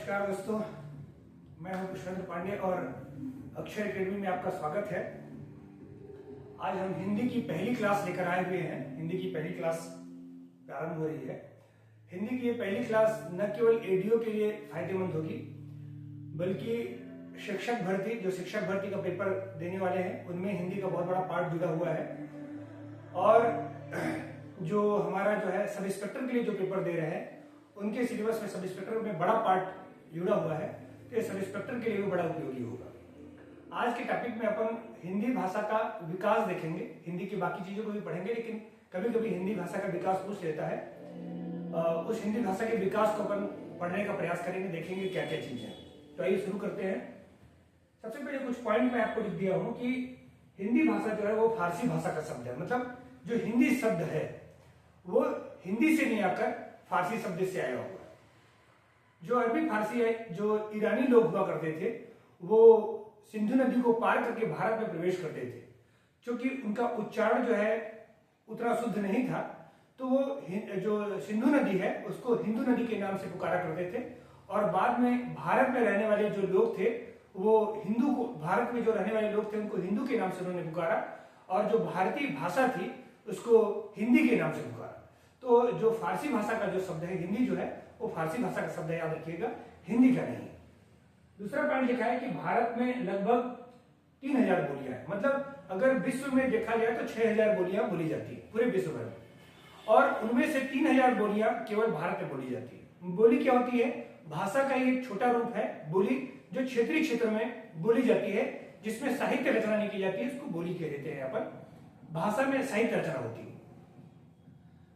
नमस्कार दोस्तों, मैं हूं पुष्पेंद्र पांडे और अक्षर एकेडमी में आपका स्वागत है। आज हम हिंदी की पहली क्लास लेकर आए हुए हैं। हिंदी की पहली क्लास प्रारंभ हो रही है। हिंदी की ये पहली क्लास न केवल एडीओ के लिए फायदेमंद होगी, बल्कि शिक्षक भर्ती का पेपर देने वाले हैं उनमें हिंदी का बहुत बड़ा पार्ट जुड़ा हुआ है। और जो हमारा सब इंस्पेक्टर के लिए जो पेपर दे रहे हैं उनके सिलेबस में सब इंस्पेक्टर में बड़ा पार्ट जुड़ा हुआ है, तो ये सब इंस्पेक्टर के लिए भी बड़ा उपयोगी होगा। आज के टॉपिक में अपन हिंदी भाषा का विकास देखेंगे। हिंदी की बाकी चीजों को भी पढ़ेंगे, लेकिन कभी कभी हिंदी भाषा का विकास पूछ लेता है। उस हिंदी भाषा के विकास को अपन पढ़ने का प्रयास करेंगे, देखेंगे क्या क्या चीजें हैं। तो आइए शुरू करते हैं। सबसे पहले कुछ पॉइंट मैं आपको लिख दिया हूं कि हिंदी भाषा जो है वो फारसी भाषा का शब्द है। मतलब जो हिंदी शब्द है वो हिंदी से नहीं आकर फारसी शब्द से आया हुआ है। जो अरबी फारसी है, जो ईरानी लोग हुआ करते थे, वो सिंधु नदी को पार करके भारत में प्रवेश करते थे। क्योंकि उनका उच्चारण जो है उतना शुद्ध नहीं था, तो वो जो सिंधु नदी है उसको हिंदू नदी के नाम से पुकारा करते थे। और बाद में भारत में रहने वाले जो लोग थे वो भारत में जो रहने वाले लोग थे उनको हिंदू के नाम से उन्होंने पुकारा, और जो भारतीय भाषा थी उसको हिंदी के नाम से पुकारा। तो जो फारसी भाषा का जो शब्द है, हिंदी जो है वो फारसी भाषा का शब्द है, याद रखिएगा, हिंदी का नहीं। दूसरा पॉइंट लिखा है कि भारत में लगभग 3000 बोलियां हैं। मतलब अगर विश्व में देखा जाए तो 6000 बोलियां बोली जाती है पूरे विश्व भर में, और उनमें से 3000 बोलियां केवल भारत में बोली जाती है। बोली क्या होती है? भाषा का एक छोटा रूप है बोली, जो क्षेत्रीय क्षेत्र में बोली जाती है, जिसमें साहित्य रचना नहीं की जाती है, उसको बोली कह देते हैं। यहाँ पर भाषा में साहित्य रचना होती है।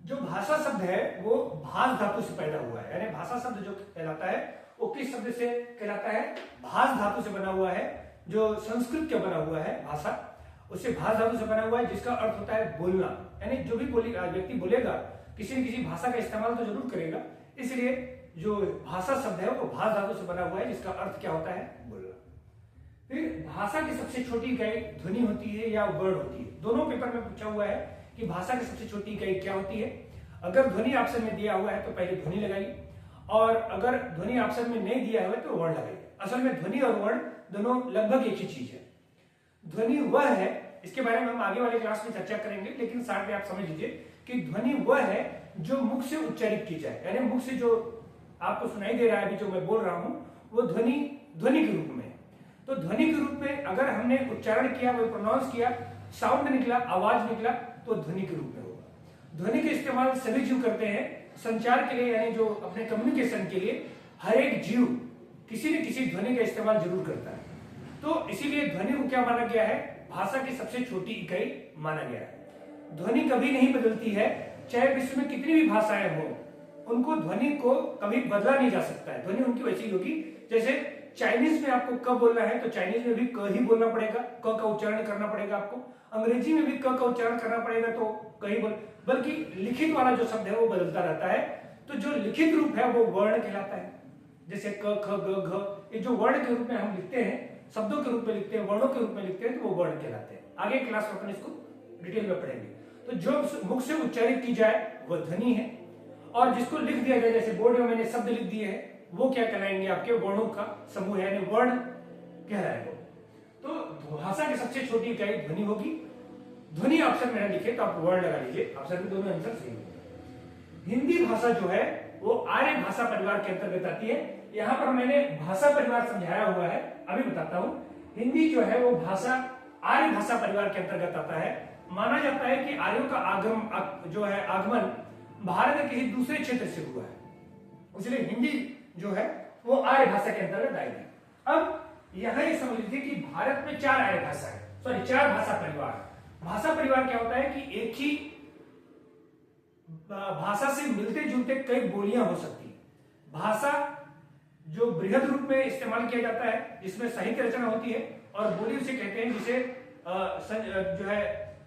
जो भाषा शब्द है वो भाष धातु से पैदा हुआ है। यानी भाषा शब्द जो कहलाता है वो किस शब्द से कहलाता है? भाष धातु से बना हुआ है। जो संस्कृत का बना हुआ है भाषा, उससे भाष धातु से बना हुआ है, जिसका अर्थ होता है बोलना। यानी जो भी व्यक्ति बोलेगा किसी न किसी भाषा का इस्तेमाल तो जरूर करेगा, इसलिए जो भाषा शब्द है वो भाष धातु से बना हुआ है, जिसका अर्थ क्या होता है? बोलना। फिर भाषा की सबसे छोटी इकाई ध्वनि होती है या वर्ड होती है। दोनों पेपर में पूछा हुआ है कि भाषा की सबसे छोटी इकाई क्या होती है। अगर ध्वनि ऑप्शन में दिया हुआ है तो पहले ध्वनि लगाइए, और अगर ध्वनि ऑप्शन में नहीं दिया हुआ है तो वर्ड लगाइए। असल में ध्वनि और वर्ड दोनों लगभग एक ही चीज है। ध्वनि वह है, इसके बारे में हम आगे वाले क्लास में चर्चा करेंगे, लेकिन साथ में आप समझ लीजिए कि ध्वनि वह है जो मुख से उच्चारित की जाए। यानी मुख से जो आपको सुनाई दे रहा है अभी जो मैं बोल रहा हूं, वो ध्वनि के रूप में। तो ध्वनि के रूप में अगर हमने उच्चारण किया, वो प्रोनाउंस किया, साउंड निकला, आवाज निकला, तो ध्वनि के रूप में होगा। ध्वनि का इस्तेमाल सभी जीव करते हैं संचार के लिए, यानी जो अपने कम्युनिकेशन के लिए हर एक जीव किसी न किसी ध्वनि का इस्तेमाल जरूर करता है। तो इसीलिए ध्वनि को क्या माना गया है? भाषा की सबसे छोटी इकाई माना गया है। ध्वनि कभी नहीं बदलती है, चाहे विश्व में कितनी भी भाषाएं हो, उनको ध्वनि को कभी बदला नहीं जा सकता है। ध्वनि उनकी वैसी होगी। जैसे चाइनीज में आपको क बोलना है तो चाइनीज में भी क ही बोलना पड़ेगा, क का उच्चारण करना पड़ेगा आपको। अंग्रेजी में भी क का उच्चारण करना पड़ेगा तो क ही बल्कि लिखित वाला जो शब्द है वो बदलता रहता है। तो जो लिखित रूप है वो वर्ण कहलाता है। जैसे क, ख, ग, घ, ये जो वर्ण के रूप में हम लिखते हैं, शब्दों के रूप में लिखते हैं, वर्णों के रूप में लिखते हैं, तो वो वर्ण कहलाते हैं। आगे क्लास में अपन इसको डिटेल में पढ़ेंगे। तो जो मुख से उच्चारित की जाए वो ध्वनि है, और जिसको लिख दिया जाए, जैसे बोर्ड में मैंने शब्द लिख दिए हैं, वो क्या कहलाएंगे? आपके वर्णों का समूह है, यानी वर्ण कहलाएगा। तो भाषा की सबसे छोटी इकाई ध्वनि होगी। ध्वनि ऑप्शन में लिखे तो आप वर्ड लगा लीजिए, ऑप्शन में दोनों आंसर सही होंगे। हिंदी भाषा जो है वो आर्य भाषा परिवार के अंतर्गत आती है। यहाँ पर मैंने भाषा परिवार समझाया हुआ है, अभी बताता हूँ। हिंदी जो है वो भाषा आर्य भाषा परिवार के अंतर्गत आता है। माना जाता है कि आर्यों का आगमन भारत के किसी दूसरे क्षेत्र से हुआ है, इसलिए हिंदी जो है वो आर्य भाषा के अंतर्गत आएगी। अब यहां ये समझ लीजिए कि भारत में 4 आर्य भाषा है, 4 भाषा परिवार। भाषा परिवार क्या होता है कि एक ही भाषा से मिलते जुलते कई बोलियां हो सकती है। भाषा जो बृहद रूप में इस्तेमाल किया जाता है, जिसमें साहित्य रचना होती है, और बोली उसे कहते हैं जिसे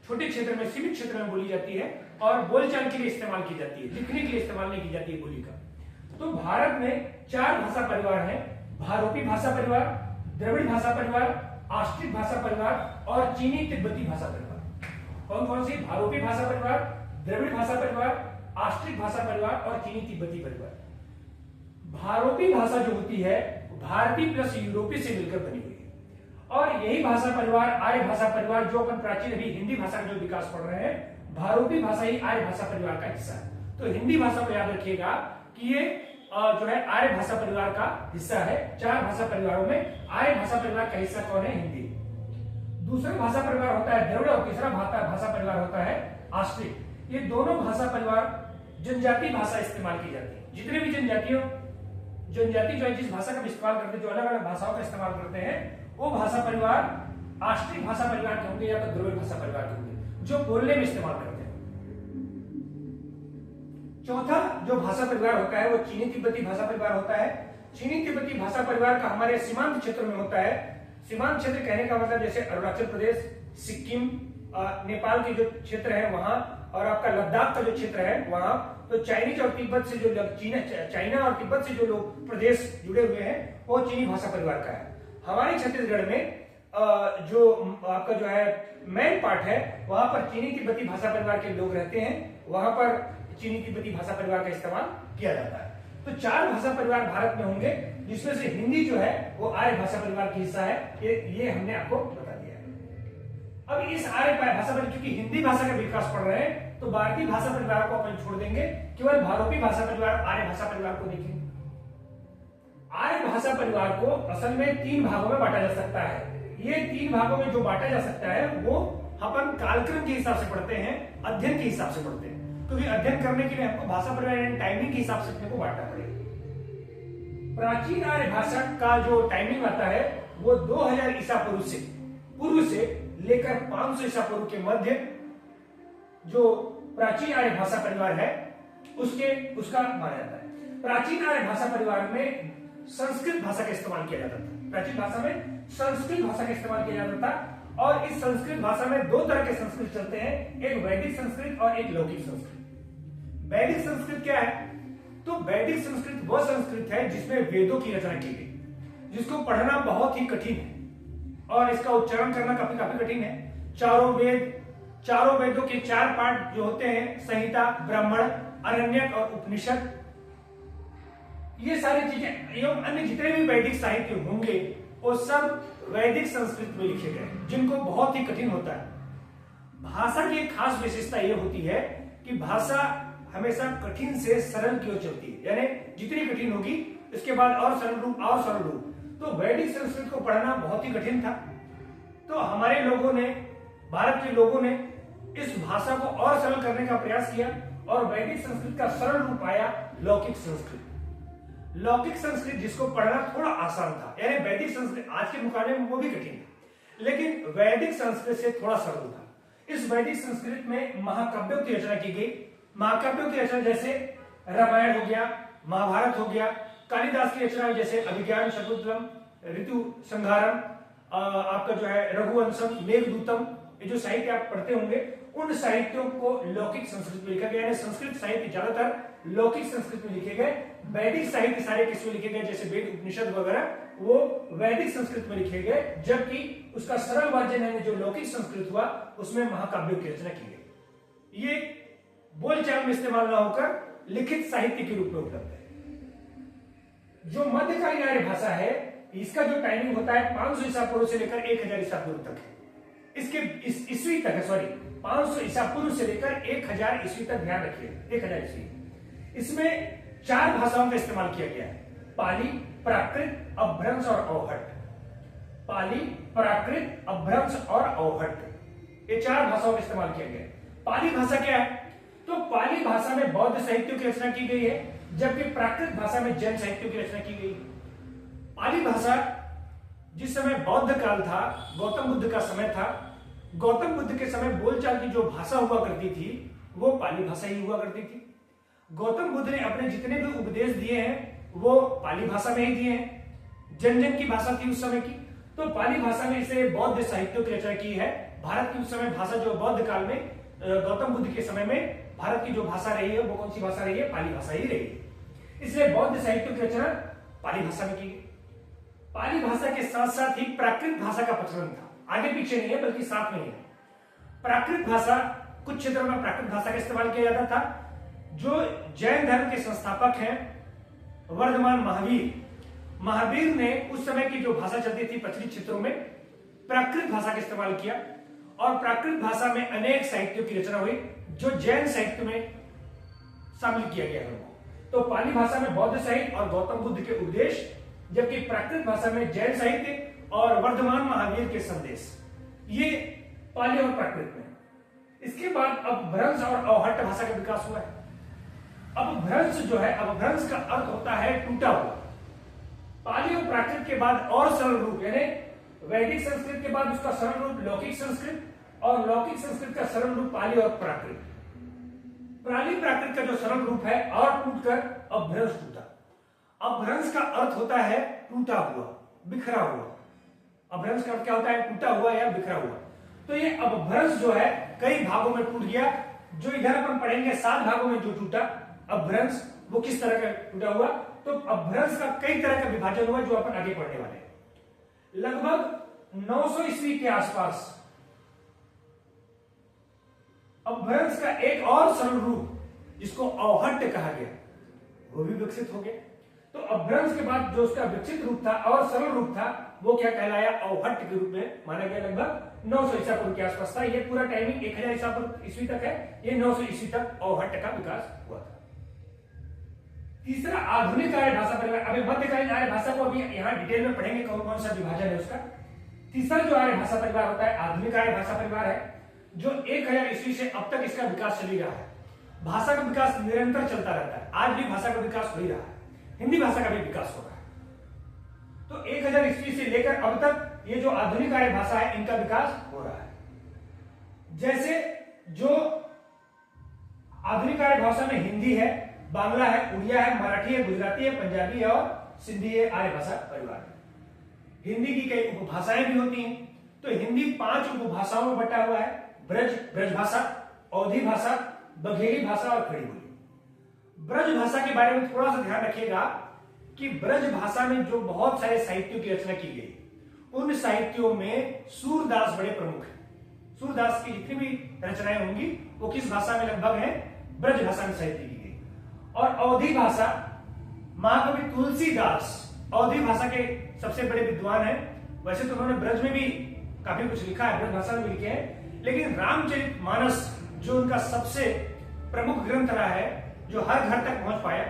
छोटे क्षेत्र में, सीमित क्षेत्र में बोली जाती है, और बोलचाल के लिए इस्तेमाल की जाती है, लिखने के लिए इस्तेमाल नहीं की जाती है बोली का। तो भारत में 4 भाषा परिवार हैं: भारोपी भाषा परिवार, द्रविड़ भाषा परिवार, ऑस्ट्रिक भाषा परिवार और चीनी तिब्बती भाषा परिवार। कौन कौन सी? भारोपी भाषा परिवार, द्रविड़ भाषा परिवार, ऑस्ट्रिक भाषा परिवार और चीनी तिब्बती परिवार। भारोपी भाषा जो होती है भारतीय प्लस यूरोपीय से मिलकर बनी हुई है और यही भाषा परिवार आर्य भाषा परिवार जो अपन प्राचीन अभी हिंदी भाषा का जो विकास पढ़ रहे हैं, भारोपी भाषा ही आर्य भाषा परिवार का हिस्सा है। तो हिंदी भाषा को याद रखिएगा कि ये जो है आर्य भाषा परिवार का हिस्सा है। 4 भाषा परिवारों में आर्य भाषा परिवार का हिस्सा कौन है? हिंदी। दूसरा भाषा परिवार होता है द्रविड़ और तीसरा भाषा परिवार होता है आस्ट्रिक। ये दोनों भाषा परिवार जनजातीय भाषा इस्तेमाल की जाती है। जितने भी जनजाति जो है जिस भाषा का इस्तेमाल करते हैं, जो अलग अलग भाषाओं का इस्तेमाल करते हैं, वो भाषा परिवार आस्ट्रिक भाषा परिवार के होंगे या तो द्रविड़ भाषा परिवार के होंगे, जो बोलने में इस्तेमाल करते हैं। चौथा जो भाषा परिवार होता है वो चीनी तिब्बती भाषा परिवार होता है। चीनी तिब्बती भाषा परिवार का हमारे सीमांत क्षेत्र में होता है। सीमांत क्षेत्र कहने का मतलब जैसे अरुणाचल प्रदेश, सिक्किम, नेपाल के जो क्षेत्र है वहां, और आपका लद्दाख का जो क्षेत्र है वहां। तो चाइनीज और तिब्बत से जो चाइना और तिब्बत से जो लोग प्रदेश जुड़े हुए हैं वो चीनी भाषा परिवार का है। हमारे छत्तीसगढ़ में जो आपका जो है मेन पार्ट है वहां पर चीनी तिब्बती भाषा परिवार के लोग रहते हैं, वहां पर चीनी तिब्बती भाषा परिवार का इस्तेमाल किया जाता है। तो 4 भाषा परिवार भारत में होंगे, जिसमें से हिंदी जो है वो आर्य भाषा परिवार का हिस्सा है। ये हमने आपको बता दिया है। अब इस आर्य भाषा परिवार, क्योंकि हिंदी भाषा का विकास पढ़ रहे हैं तो भारतीय भाषा परिवार को अपन छोड़ देंगे, केवल भारोपी भाषा परिवार आर्य भाषा परिवार को देखेंगे। आर्य भाषा परिवार को असल में 3 भागों में बांटा जा सकता है। ये 3 भागों में जो बांटा जा सकता है वो अपन कालक्रम के हिसाब से पढ़ते हैं, अध्ययन के हिसाब से पढ़ते हैं, क्योंकि अध्ययन करने के लिए हमको भाषा परिवार एंड टाइमिंग के हिसाब से अपने को बांटना पड़ेगा। प्राचीन आर्य भाषा का जो टाइमिंग आता है वो 2000 ईसा पूर्व से लेकर 500 ईसा पूर्व के मध्य जो प्राचीन आर्य भाषा परिवार है उसका माना जाता है। प्राचीन आर्य भाषा परिवार में संस्कृत भाषा का इस्तेमाल किया जाता था। प्राचीन भाषा में संस्कृत भाषा का इस्तेमाल किया जाता था और इस संस्कृत भाषा में 2 तरह के संस्कृत चलते हैं, एक वैदिक संस्कृत और एक लौकिक संस्कृत। वैदिक संस्कृत क्या है? तो वैदिक संस्कृत वह संस्कृत है जिसमें वेदों की रचना की गई, जिसको पढ़ना बहुत ही कठिन है और इसका उच्चारण करना काफी कठिन है। चारों वेदों के 4 पाठ जो होते हैं, संहिता, ब्राह्मण, अरण्यक और उपनिषद, ये सारी चीजें एवं अन्य जितने भी वैदिक साहित्य होंगे वो सब वैदिक संस्कृत में लिखे गए, जिनको बहुत ही कठिन होता है। भाषा की एक खास विशेषता ये होती है कि भाषा हमेशा कठिन से सरल की ओर चलती है, यानी जितनी कठिन होगी इसके बाद और सरल रूप। तो वैदिक संस्कृत को पढ़ना बहुत ही कठिन था, तो हमारे लोगों ने, भारत के लोगों ने इस भाषा को और सरल करने का प्रयास किया और वैदिक संस्कृत का सरल रूप आया लौकिक संस्कृत। लौकिक संस्कृत जिसको पढ़ना थोड़ा आसान था, यानी वैदिक संस्कृत आज के मुकाबले में वो भी कठिन था, लेकिन वैदिक संस्कृत से थोड़ा सरल था। इस वैदिक संस्कृत में महाकाव्यों की रचना की गई। महाकाव्यों की रचना जैसे रामायण हो गया, महाभारत हो गया, कालिदास की रचना जैसे अभिज्ञान शकुंतलम, ऋतु संहारम, आपका जो है रघुवंशम, मेघदूतम, ये जो साहित्य आप पढ़ते होंगे उन साहित्यों को लौकिक संस्कृत में लिखा गया है। संस्कृत साहित्य ज्यादातर लौकिक संस्कृत में लिखे गए। वैदिक साहित्य सारे किसमें लिखे गए, जैसे वेद, उपनिषद वगैरह, वो वैदिक संस्कृत में लिखे गए, जबकि उसका सरल वर्जन है जो लौकिक संस्कृत हुआ उसमें महाकाव्यों की रचना की गई। ये बोलचाल में इस्तेमाल ना होकर लिखित साहित्य के रूप में उपलब्ध है। जो मध्यकालीन आर्य भाषा है इसका जो टाइमिंग होता है 500 ईसा पूर्व से लेकर 1000 ईसा पूर्व तक है। इसके ईस्वी तक है, 500 ईसा पूर्व से लेकर 1000 ईस्वी तक, ध्यान रखिए 1000 ईस्वी। इसमें 4 भाषाओं का इस्तेमाल किया गया है, पाली, प्राकृत, अपभ्रंश और अवहट्ट। पाली, प्राकृत, अपभ्रंश और अवहट्ट, ये 4 भाषाओं का इस्तेमाल किया गया है। पाली भाषा क्या है? तो पाली भाषा में बौद्ध साहित्यों की रचना की गई है, जबकि प्राकृत भाषा में जैन साहित्यों की रचना की गई है। पाली भाषा जिस समय बौद्ध काल था, गौतम बुद्ध का समय था, गौतम बुद्ध के समय बोलचाल की जो भाषा हुआ करती थी वो पाली भाषा ही हुआ करती थी। गौतम बुद्ध ने अपने जितने भी उपदेश दिए हैं वो पाली भाषा में ही दिए हैं। जन की भाषा थी उस समय की, तो पाली भाषा में इसे बौद्ध साहित्यों की रचना की है। भारत की उस समय भाषा जो बौद्ध काल में, गौतम बुद्ध के समय में भारत की जो भाषा रही है वो कौन सी भाषा रही है? पाली भाषा ही रही है। इसलिए बौद्ध साहित्यों की रचना पाली भाषा में की गई। पाली भाषा के साथ साथ ही प्राकृत भाषा का प्रचलन था, आगे पीछे नहीं है बल्कि साथ में ही है। प्राकृत भाषा, कुछ क्षेत्रों में प्राकृत भाषा का इस्तेमाल किया जाता था। जो जैन धर्म के संस्थापक हैं वर्धमान महावीर। महावीर ने उस समय की जो भाषा चलती थी पश्चिमी क्षेत्रों में, प्राकृत भाषा का इस्तेमाल किया और प्राकृत भाषा में अनेक साहित्यों की रचना हुई जो जैन साहित्य में शामिल किया गया है। तो पाली भाषा में बौद्ध साहित्य और गौतम बुद्ध के उपदेश, जबकि प्राकृत भाषा में जैन साहित्य और वर्धमान महावीर के संदेश, ये पाली और प्राकृत में। इसके बाद अपभ्रंश और अवहट्ट भाषा का विकास हुआ है। अपभ्रंश जो है, अपभ्रंश का अर्थ होता है टूटा हुआ। पाली और प्राकृत के बाद और सरल रूप, यानी वैदिक संस्कृत के बाद उसका सरल रूप लौकिक संस्कृत और लौकिक संस्कृत का सरल रूप पाली और प्राकृत। पाली प्राकृत का जो सरल रूप है और टूटकर अपभ्रंश टूटा। अपभ्रंश का अर्थ होता है टूटा हुआ, बिखरा हुआ। अपभ्रंश का अर्थ क्या होता है? टूटा हुआ या बिखरा हुआ। तो ये अपभ्रंश जो है कई भागों में टूट गया। जो इधर अपन पढ़ेंगे 7 भागों में जो टूटा अपभ्रंश, वो किस तरह का टूटा हुआ? तो अपभ्रंश का कई तरह का विभाजन हुआ जो अपन आगे पढ़ने वाले हैं। लगभग 900 ईस्वी के आसपास अपभ्रंश का एक और सरल रूप जिसको अवहट्ट कहा गया, वो भी विकसित हो गया। तो अपभ्रंश के बाद जो उसका विकसित रूप था और सरल रूप था, वो क्या कहलाया? अवहट्ट के रूप में माना गया। लगभग 900 ईसा पूर्व के आसपास था। ये पूरा टाइमिंग 1000 ईसा पूर्व ईस्वी तक है। ये 900 ईस्वी तक अवहट्ट का विकास हुआ था। तीसरा, आधुनिक आर्य भाषा परिवार। अभी मध्यकालीन आर्य भाषा को अभी यहाँ डिटेल में पढ़ेंगे कौन कौन सा विभाजन है उसका। तीसरा जो आर्य भाषा परिवार होता है, आधुनिक आर्य भाषा परिवार है, जो 1000 ईस्वी से अब तक इसका विकास चल ही रहा है। भाषा का विकास निरंतर चलता रहता है। आज भी भाषा का विकास हो ही रहा है। हिंदी भाषा का भी विकास हो रहा है। तो 1000 ईस्वी से लेकर अब तक ये जो आधुनिक आर्य भाषा है, इनका विकास हो रहा है। जैसे जो आधुनिक आर्य भाषा में हिंदी है, बांग्ला है, उड़िया है, मराठी है, गुजराती है, पंजाबी है और सिंधी है, आर्य भाषा परिवार है। हिंदी की कई उपभाषाएं भी होती हैं। तो हिंदी 5 उपभाषाओं में बटा हुआ है। ब्रज भाषा, अवधी भाषा, बघेली भाषा और खड़ी बोली। ब्रज भाषा के बारे में थोड़ा सा ध्यान रखिएगा कि ब्रज भाषा में जो बहुत सारे साहित्यों की रचना की गई, उन साहित्यों में सूरदास बड़े प्रमुख हैं। सूरदास की जितनी भी रचनाएं होंगी वो किस भाषा में लगभग है? ब्रज भाषा में साहित्य की गई। और अवधी भाषा, महाकवि तुलसीदास अवधी भाषा के सबसे बड़े विद्वान हैं। वैसे तो उन्होंने ब्रज में भी काफी कुछ लिखा है, ब्रज भाषा में लिखे हैं, लेकिन रामचरितमानस जो उनका सबसे प्रमुख ग्रंथ रहा है, जो हर घर तक पहुंच पाया,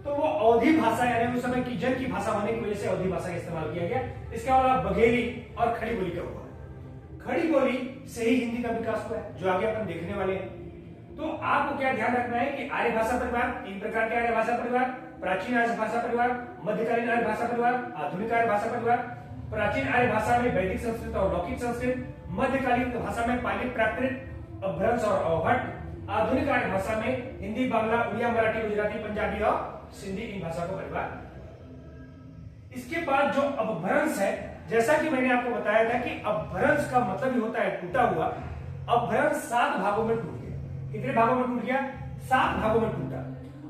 तो वो अवधी भाषा यानी उस समय की जन की भाषा होने की वजह से अवधी भाषा का इस्तेमाल किया गया। इसके अलावा बघेली और खड़ी बोली का हुआ। खड़ी बोली से ही हिंदी का विकास हुआ है, जो आगे अपन देखने वाले हैं। तो आपको क्या ध्यान रखना है कि आर्य भाषा परिवार 3 प्रकार के आर्य भाषा परिवार: प्राचीन आर्य भाषा परिवार, मध्यकालीन आर्य भाषा परिवार, आधुनिक आर्य भाषा परिवार। प्राचीन आर्य भाषा में वैदिक संस्कृत और लौकिक संस्कृत, मध्यकालीन भाषा में पाली प्राकृत, अपभ्रंश और अवहट्ट, आधुनिक आर्य भाषा में हिंदी, बांग्ला, उड़िया, मराठी, गुजराती, पंजाबी और सिंधी, इन भाषा को परिवार। इसके बाद जो अपभ्रंश है, जैसा कि मैंने आपको बताया था कि अपभ्रंश का मतलब ही होता है टूटा हुआ। अपभ्रंश 7 भागों में टूट गया। कितने भागों में टूट गया? 7 भागों में टूटा।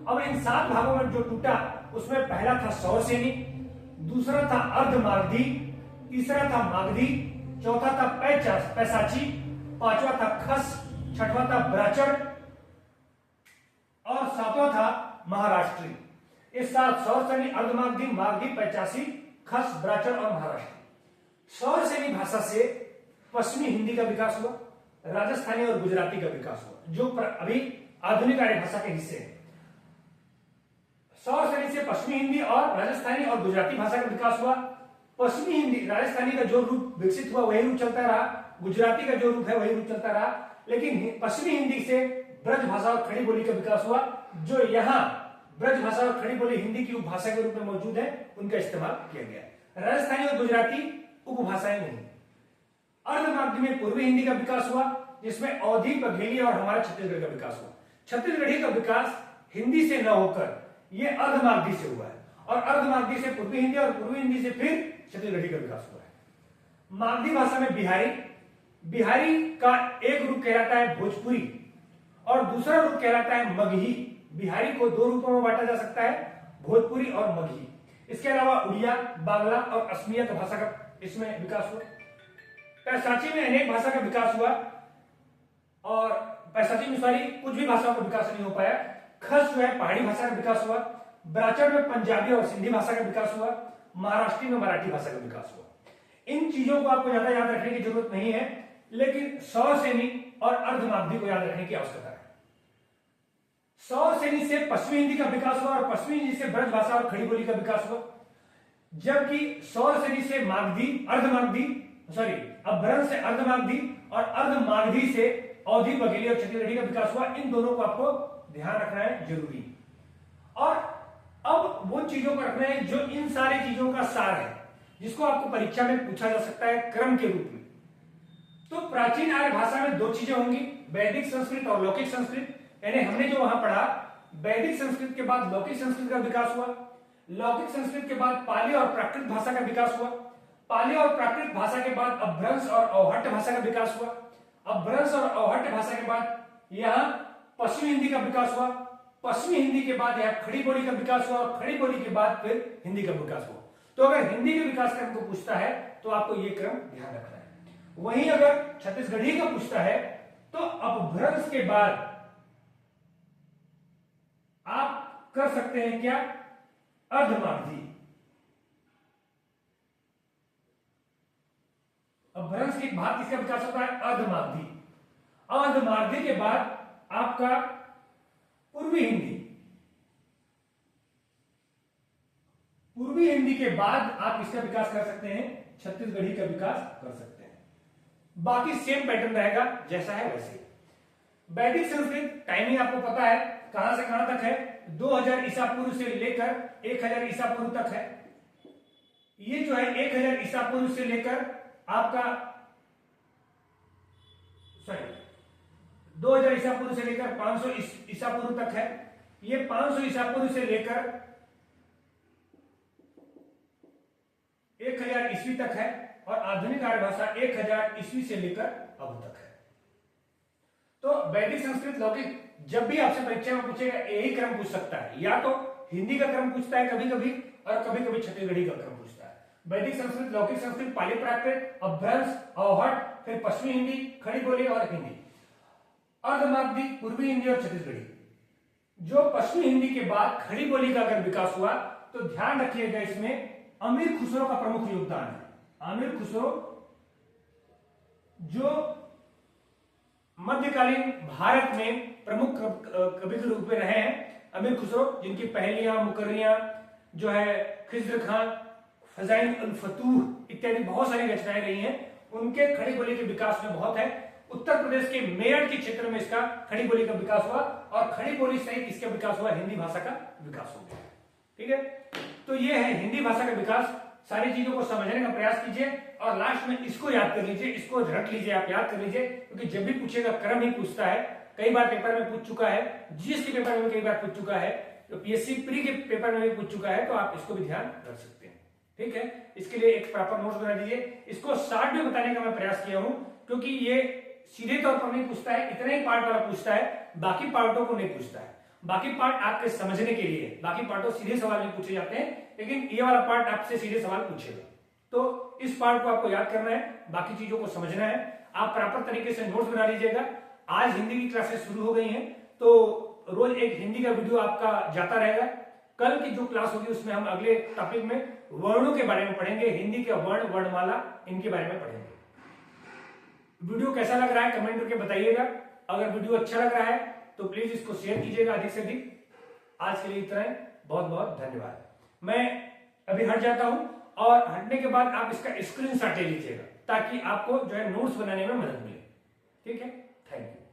अब इन 7 भागों में जो टूटा, उसमें पहला था सौरसेनी, दूसरा था अर्धमागधी, तीसरा था मागधी, चौथा था पैसाची, 5वां था खस, 6वां था ब्राचड़ और 7वां था महाराष्ट्री। ये 7 सौरसेनी, अर्धमागधी, मागधी, पैचासी, खस, ब्राचड़ और महाराष्ट्री। सौरसेनी भाषा से पश्चिमी हिंदी का विकास हुआ, राजस्थानी और गुजराती का विकास हुआ, जो अभी आधुनिक आर्य भाषा के हिस्से हैं। सौरसेनी से पश्चिमी हिंदी और राजस्थानी और गुजराती भाषा का विकास हुआ। पश्चिमी हिंदी, राजस्थानी का जो रूप विकसित हुआ वही रूप चलता रहा, गुजराती का जो रूप है वही रूप चलता रहा, लेकिन पश्चिमी हिंदी से ब्रज भाषा और खड़ी बोली का विकास हुआ। जो यहाँ ब्रज भाषा और खड़ी बोली हिंदी की उपभाषा के रूप में मौजूद है, उनका इस्तेमाल किया गया। राजस्थानी और गुजराती उपभाषाएं नहीं। अर्धमागधी में पूर्वी हिंदी का विकास हुआ, जिसमें अवधी, बघेली और हमारा छत्तीसगढ़ का विकास हुआ। छत्तीसगढ़ी का विकास हिंदी से न होकर ये अर्धमागधी से हुआ है, और अर्धमागधी से पूर्वी हिंदी और पूर्वी हिंदी से फिर छत्तीसगढ़ी का विकास हुआ है। मागधी भाषा में बिहारी, बिहारी का एक रूप कहलाता है भोजपुरी और दूसरा रूप कहलाता है मगही। बिहारी को 2 रूपों में बांटा जा सकता है, भोजपुरी और मगही। इसके अलावा उड़िया, बांग्ला और असमिया भाषा का इसमें विकास हुआ। पैसाची में अनेक भाषा का विकास हुआ और पैसाची में कुछ भी भाषाओं का विकास नहीं हो पाया। खस जो है पहाड़ी भाषा का विकास हुआ। बराचड़ में पंजाबी और सिंधी भाषा का विकास हुआ, महाराष्ट्री में मराठी भाषा का विकास हुआ। इन चीजों को आपको ज्यादा याद रखने की जरूरत नहीं है, लेकिन सौर सेनी और अर्धमागधी को याद रखने की आवश्यकता है। सौर सेनी से पश्चिमी हिंदी का विकास हुआ और पश्चिमी हिंदी से ब्रज भाषा और खड़ी बोली का विकास हुआ, जबकि सौर सेनी से मागधी, अर्धमागधी, अपभ्रंश से अर्धमागधी और अर्धमागधी से अवधी, बघेली और छत्तीसगढ़ी का विकास हुआ। इन दोनों को आपको ध्यान रखना है जरूरी। और अब वो चीजों को रखना है जो इन सारी चीजों का सार है, जिसको आपको परीक्षा में पूछा जा सकता है क्रम के रूप में। तो प्राचीन आर्य भाषा में दो चीजें होंगी, वैदिक संस्कृत और लौकिक संस्कृत। यानी हमने जो वहां पढ़ा, वैदिक संस्कृत के बाद लौकिक संस्कृत का विकास हुआ, लौकिक संस्कृत के बाद पाली और प्राकृत भाषा का विकास हुआ, पाली और प्राकृत भाषा के बाद अपभ्रंश और अवहट्ट भाषा का विकास हुआ, अपभ्रंश और अवहट्ट भाषा के बाद यहां पश्चिमी हिंदी का विकास हुआ, पश्चिमी हिंदी के बाद यहां खड़ी बोली का विकास हुआ और खड़ी बोली के बाद फिर हिंदी का विकास हुआ। तो अगर हिंदी के विकास क्रम को पूछता है तो आपको यह क्रम ध्यान रखना है। वहीं अगर छत्तीसगढ़ी का पूछता है तो अपभ्रंश के बाद आप कर सकते हैं क्या, अर्धमागधी। अपभ्रंश के बाद किसका विकास होता है, अर्धमागधी। अर्धमागधी के बाद आपका पूर्वी हिंदी, पूर्वी हिंदी के बाद आप इसका विकास कर सकते हैं, छत्तीसगढ़ी का विकास कर सकते हैं। बाकी सेम पैटर्न रहेगा जैसा है वैसे। वैदिक संस्कृत टाइमिंग आपको पता है कहां से कहां तक है, 2000 ईसा पूर्व से लेकर 1000 ईसा पूर्व तक है। ये जो है 1000 ईसा पूर्व से लेकर आपका 2000 ईसा पूर्व से लेकर 500 ईसा पूर्व तक है। ये 500 ईसा पूर्व से लेकर 1000 ईस्वी तक है और आधुनिक आर्य भाषा 1000 ईस्वी से लेकर अब तक है। तो वैदिक संस्कृत लौकिक जब भी आपसे परीक्षा में पूछेगा यही क्रम पूछ सकता है, या तो हिंदी का क्रम पूछता है कभी कभी और कभी कभी छत्तीसगढ़ी का क्रम पूछता है। वैदिक संस्कृत, लौकिक संस्कृत, पाली प्राकृत, अपभ्रंश, अवहट्ट, फिर पश्चिमी हिंदी, खड़ी बोली और हिंदी, अर्धमागधी, पूर्वी हिंदी और छत्तीसगढ़ी। जो पश्चिमी हिंदी के बाद खड़ी बोली का अगर विकास हुआ तो ध्यान रखिएगा इसमें अमीर खुसरो का प्रमुख योगदान है। अमीर खुसरो जो मध्यकालीन भारत में प्रमुख कवि के रूप में रहे हैं, अमीर खुसरो, जिनकी पहेलियां, मुकर्रियां जो है, खिज्र खां, फजाइल अल फतूह इत्यादि बहुत सारी रचनाएं रही हैं, उनके खड़ी बोली के विकास में बहुत है। उत्तर प्रदेश के मेरठ के क्षेत्र में इसका खड़ी बोली का विकास हुआ और खड़ी बोली सहित इसका विकास हुआ, हिंदी भाषा का विकास हो गया। ठीक है, तो ये है हिंदी भाषा का विकास। सारी चीजों को समझने का प्रयास कीजिए और लास्ट में इसको याद कर लीजिए, इसको रख लीजिए, आप याद कर लीजिए, क्योंकि जब भी पूछेगा क्रम ही पूछता है। कई बार पेपर में पूछ चुका है, जीएस के पेपर में कई बार पूछ चुका है, तो पीएससी प्री के पेपर में भी पूछ चुका है, तो आप इसको भी ध्यान रख सकते हैं। ठीक है, इसके लिए एक प्रॉपर नोट्स बना दीजिए। इसको शॉर्ट में बताने का मैं प्रयास किया हूं, क्योंकि ये सीधे तौर पर नहीं पूछता है, इतना ही पार्ट वाला पूछता है, बाकी पार्टों को नहीं पूछता है। बाकी पार्ट आपके समझने के लिए, बाकी पार्टों सीधे सवाल नहीं पूछे जाते हैं, लेकिन ये वाला पार्ट आपसे सीधे सवाल पूछेगा। तो इस पार्ट को आपको याद करना है, बाकी चीजों को समझना है। आप प्रॉपर तरीके से नोट्स बना लीजिएगा। आज हिंदी की क्लासेस शुरू हो गई हैं, तो रोज एक हिंदी का वीडियो आपका जाता रहेगा। कल की जो क्लास होगी उसमें हम अगले टॉपिक में वर्णों के बारे में पढ़ेंगे, हिंदी के वर्ण, वर्णमाला, इनके बारे में पढ़ेंगे। वीडियो कैसा लग रहा है कमेंट करके बताइएगा। अगर वीडियो अच्छा लग रहा है तो प्लीज इसको शेयर कीजिएगा अधिक से अधिक। आज के लिए इतना ही, बहुत बहुत धन्यवाद। मैं अभी हट जाता हूं और हटने के बाद आप इसका स्क्रीनशॉट ले लीजिएगा, ताकि आपको जो है नोट्स बनाने में मदद मिले। ठीक है, थैंक यू।